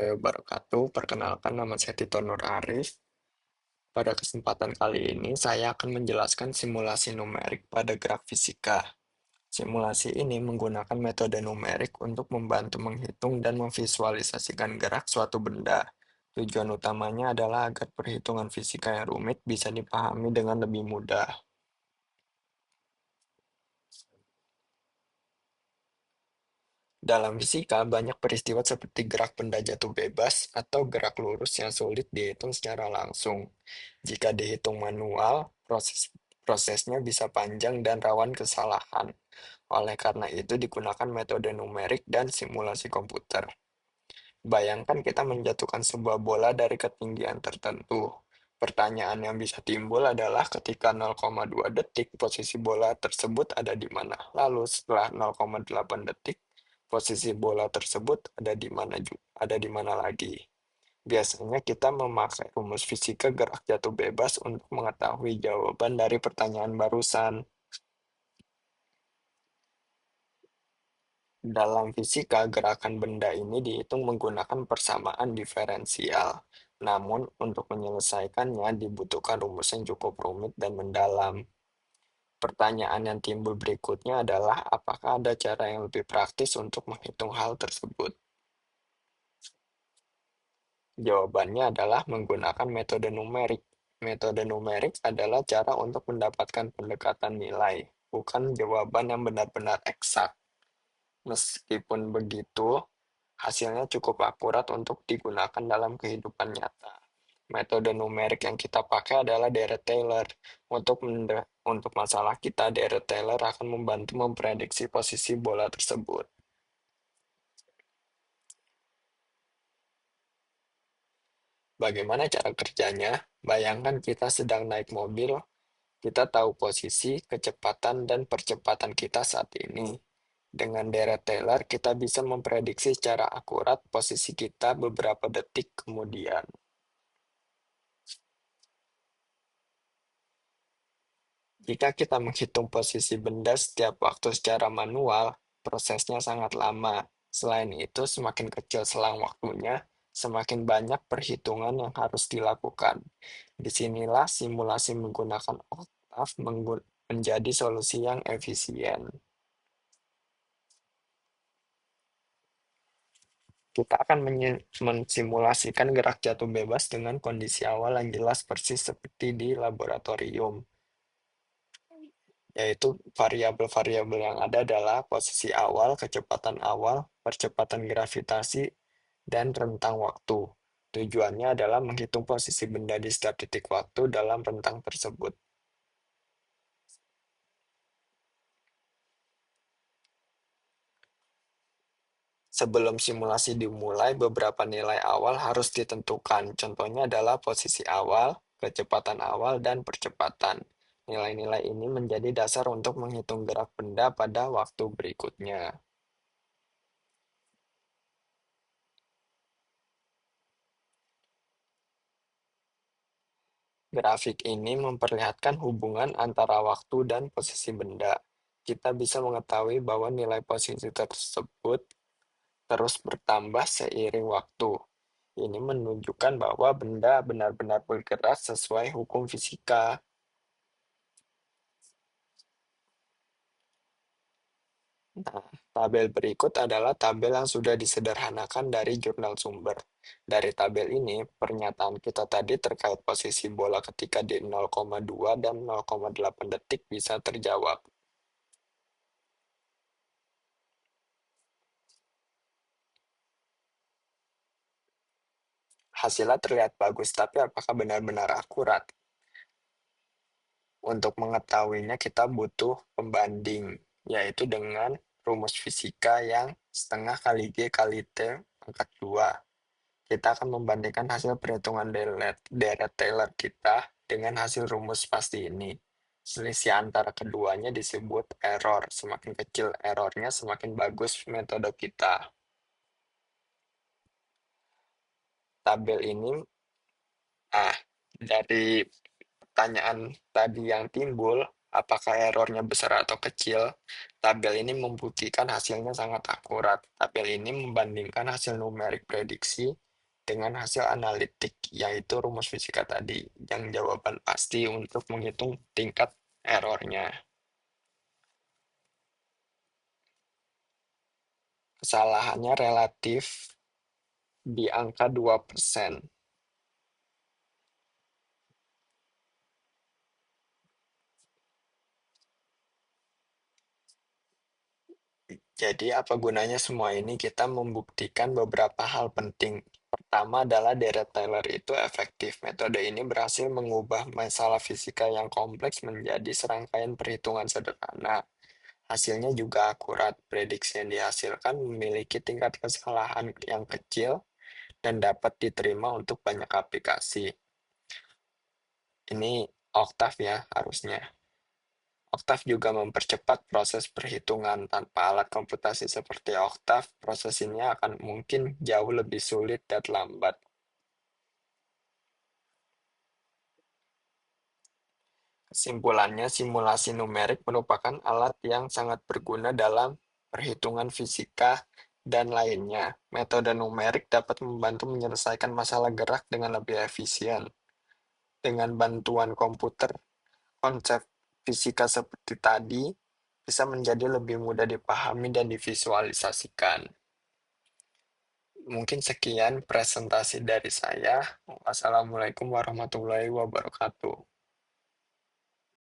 Wabarakatuh. Perkenalkan, nama saya Tito Nur Arif. Pada kesempatan kali ini saya akan menjelaskan simulasi numerik pada graf fisika. Simulasi ini menggunakan metode numerik untuk membantu menghitung dan memvisualisasikan gerak suatu benda. Tujuan utamanya adalah agar perhitungan fisika yang rumit bisa dipahami dengan lebih mudah. Dalam fisika, banyak peristiwa seperti gerak benda jatuh bebas atau gerak lurus yang sulit dihitung secara langsung. Jika dihitung manual, prosesnya bisa panjang dan rawan kesalahan. Oleh karena itu digunakan metode numerik dan simulasi komputer. Bayangkan kita menjatuhkan sebuah bola dari ketinggian tertentu. Pertanyaan yang bisa timbul adalah ketika 0,2 detik posisi bola tersebut ada di mana. Lalu setelah 0,8 detik posisi bola tersebut ada di mana lagi. Biasanya kita memakai rumus fisika gerak jatuh bebas untuk mengetahui jawaban dari pertanyaan barusan. Dalam fisika, gerakan benda ini dihitung menggunakan persamaan diferensial. Namun, untuk menyelesaikannya dibutuhkan rumus yang cukup rumit dan mendalam. Pertanyaan yang timbul berikutnya adalah apakah ada cara yang lebih praktis untuk menghitung hal tersebut? Jawabannya adalah menggunakan metode numerik. Metode numerik adalah cara untuk mendapatkan pendekatan nilai, bukan jawaban yang benar-benar eksak. Meskipun begitu, hasilnya cukup akurat untuk digunakan dalam kehidupan nyata. Metode numerik yang kita pakai adalah deret Taylor. Untuk masalah kita, deret Taylor akan membantu memprediksi posisi bola tersebut. Bagaimana cara kerjanya? Bayangkan kita sedang naik mobil. Kita tahu posisi, kecepatan, dan percepatan kita saat ini. Dengan deret Taylor, kita bisa memprediksi secara akurat posisi kita beberapa detik kemudian. Jika kita menghitung posisi benda setiap waktu secara manual, prosesnya sangat lama. Selain itu, semakin kecil selang waktunya, semakin banyak perhitungan yang harus dilakukan. Disinilah simulasi menggunakan oktaf menjadi solusi yang efisien. Kita akan mensimulasikan gerak jatuh bebas dengan kondisi awal yang jelas persis seperti di laboratorium, yaitu variabel-variabel yang ada adalah posisi awal, kecepatan awal, percepatan gravitasi, dan rentang waktu. Tujuannya adalah menghitung posisi benda di setiap titik waktu dalam rentang tersebut. Sebelum simulasi dimulai, beberapa nilai awal harus ditentukan. Contohnya adalah posisi awal, kecepatan awal, dan percepatan. Nilai-nilai ini menjadi dasar untuk menghitung gerak benda pada waktu berikutnya. Grafik ini memperlihatkan hubungan antara waktu dan posisi benda. Kita bisa mengetahui bahwa nilai posisi tersebut terus bertambah seiring waktu. Ini menunjukkan bahwa benda benar-benar bergerak sesuai hukum fisika. Nah, tabel berikut adalah tabel yang sudah disederhanakan dari jurnal sumber. Dari tabel ini, pernyataan kita tadi terkait posisi bola ketika di 0,2 dan 0,8 detik bisa terjawab. Hasilnya terlihat bagus, tapi apakah benar-benar akurat? Untuk mengetahuinya kita butuh pembanding, yaitu dengan rumus fisika yang setengah kali G kali T pangkat 2. Kita akan membandingkan hasil perhitungan deret Taylor kita dengan hasil rumus pasti ini. Selisih antara keduanya disebut error. Semakin kecil errornya, semakin bagus metode kita. Tabel ini, ah, dari pertanyaan tadi yang timbul, apakah errornya besar atau kecil, tabel ini membuktikan hasilnya sangat akurat. Tabel ini membandingkan hasil numerik prediksi dengan hasil analitik, yaitu rumus fisika tadi, yang jawaban pasti untuk menghitung tingkat errornya. Kesalahannya relatif di angka 2%. Jadi apa gunanya semua ini? Kita membuktikan beberapa hal penting. Pertama adalah deret Taylor itu efektif. Metode ini berhasil mengubah masalah fisika yang kompleks menjadi serangkaian perhitungan sederhana. Hasilnya juga akurat. Prediksi yang dihasilkan memiliki tingkat kesalahan yang kecil dan dapat diterima untuk banyak aplikasi. Ini Octave ya harusnya. Octave juga mempercepat proses perhitungan. Tanpa alat komputasi seperti Octave, proses ini akan mungkin jauh lebih sulit dan lambat. Kesimpulannya, simulasi numerik merupakan alat yang sangat berguna dalam perhitungan fisika dan lainnya. Metode numerik dapat membantu menyelesaikan masalah gerak dengan lebih efisien. Dengan bantuan komputer, konsep fisika seperti tadi bisa menjadi lebih mudah dipahami dan divisualisasikan. Mungkin sekian presentasi dari saya. Wassalamualaikum warahmatullahi wabarakatuh.